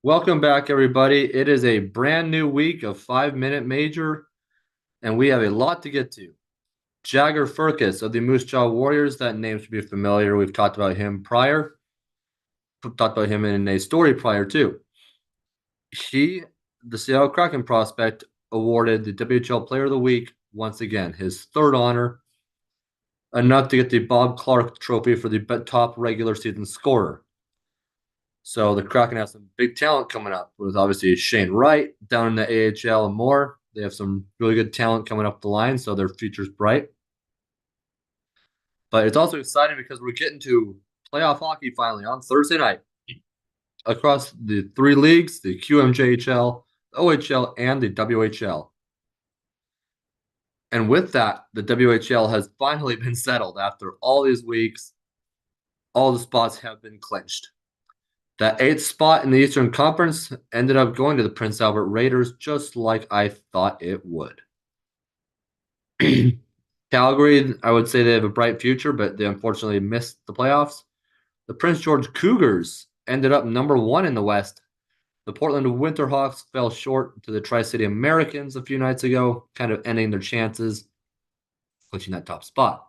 Welcome back, everybody. It is a brand new week of 5 Minute Major, and we have a lot to get to. Jagger Firkus of the Moose Jaw Warriors, that name should be familiar. We've talked about him prior, talked about him in a story prior too. He, the Seattle Kraken prospect, awarded the WHL Player of the Week once again, his third honor, enough to get the Bob Clark Trophy for the top regular season scorer. So the Kraken have some big talent coming up with obviously Shane Wright down in the AHL and more. They have some really good talent coming up the line, so their future's bright. But it's also exciting because we're getting to playoff hockey finally on Thursday night across the three leagues, the QMJHL, the OHL, and the WHL. And with that, the WHL has finally been settled after all these weeks. All the spots have been clinched. That eighth spot in the Eastern Conference ended up going to the Prince Albert Raiders, just like I thought it would. Calgary, I would say they have a bright future, but they unfortunately missed the playoffs. The Prince George Cougars ended up number one in the West. The Portland Winterhawks fell short to the Tri-City Americans a few nights ago, kind of ending their chances, clinching that top spot.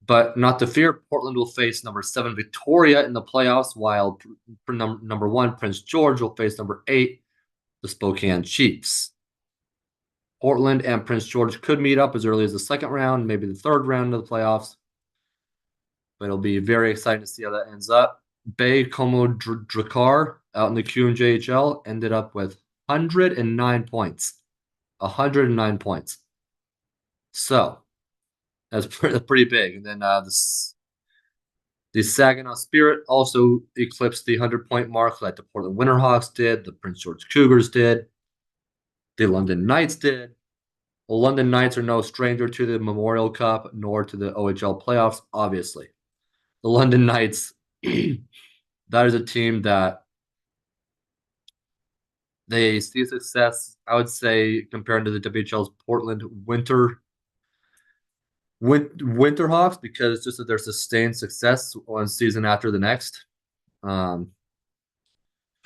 But not to fear, Portland will face number 7 Victoria in the playoffs, while number 1 Prince George will face number 8 the Spokane Chiefs. Portland and Prince George could meet up as early as the second round, maybe the third round of the playoffs. But it'll be very exciting to see how that ends up. Bay Como Drakkar out in the QMJHL ended up with 109 points. 109 points. So that's pretty big. And then the Saginaw Spirit also eclipsed the 100-point mark like the Portland Winterhawks did, the Prince George Cougars did, the London Knights did. Well, London Knights are no stranger to the Memorial Cup nor to the OHL playoffs, obviously. The London Knights, that is a team that they see success, I would say, compared to the WHL's Portland Winterhawks, because just that their sustained success one season after the next. Kind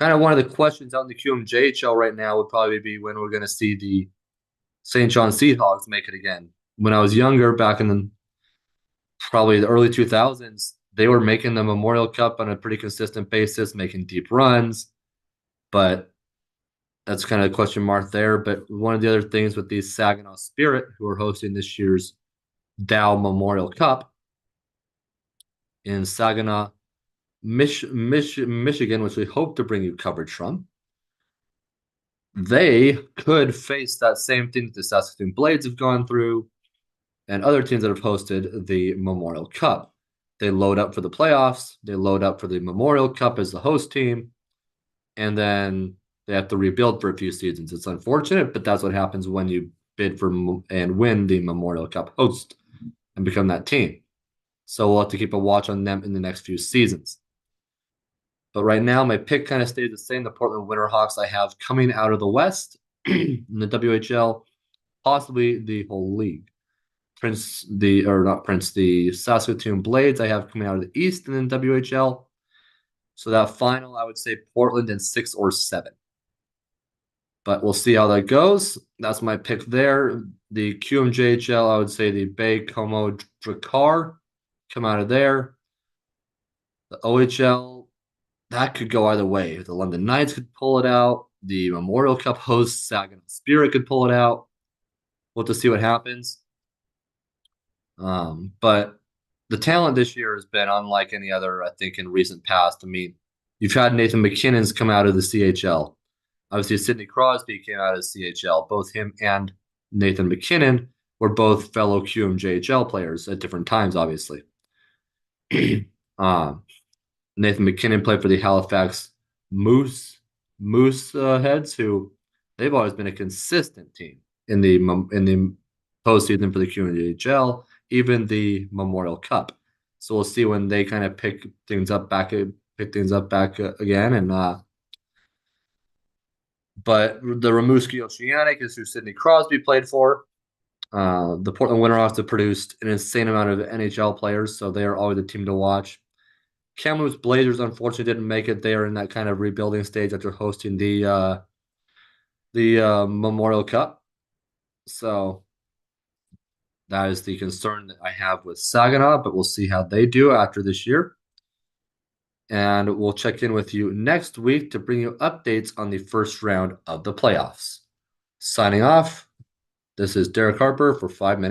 of one of the questions out in the QMJHL right now would probably be when we're going to see the St. John Seahawks make it again. When I was younger, back in probably the early 2000s, they were making the Memorial Cup on a pretty consistent basis, making deep runs. But that's kind of a question mark there. But one of the other things with the Saginaw Spirit, who are hosting this year's Dow Memorial Cup in Saginaw, Michigan, which we hope to bring you coverage from, they could face that same thing that the Saskatoon Blades have gone through and other teams that have hosted the Memorial Cup. They load up for the playoffs. They load up for the Memorial Cup as the host team. And then they have to rebuild for a few seasons. It's unfortunate, but that's what happens when you bid for and win the Memorial Cup host and become that team. So we'll have to keep a watch on them in the next few seasons. But right now, my pick kind of stays the same. The Portland Winterhawks I have coming out of the West in the WHL, possibly the whole league. The Saskatoon Blades I have coming out of the East and then WHL. So that final, I would say Portland in 6 or 7. But we'll see how that goes. That's my pick there. The QMJHL, I would say the Bay Como Drakkar come out of there. The OHL, that could go either way. The London Knights could pull it out. The Memorial Cup host Saginaw Spirit could pull it out. We'll have to see what happens. But the talent this year has been unlike any other, I think, in recent past. I mean, you've had Nathan MacKinnon's come out of the CHL. Obviously, Sidney Crosby came out of the CHL. Both him and Nathan MacKinnon were both fellow QMJHL players at different times, obviously. Nathan MacKinnon played for the Halifax Moose Heads, who they've always been a consistent team in the postseason for the QMJHL, even the Memorial Cup. So we'll see when they kind of pick things up back again. And but the Rimouski Oceanic is who Sidney Crosby played for. The Portland Winterhawks have produced an insane amount of NHL players, so they are always a team to watch. Kamloops Blazers unfortunately didn't make it. They are in that kind of rebuilding stage after hosting the Memorial Cup. So that is the concern that I have with Saginaw, but we'll see how they do after this year. And we'll check in with you next week to bring you updates on the first round of the playoffs. Signing off, this is Derek Harper for 5 minutes.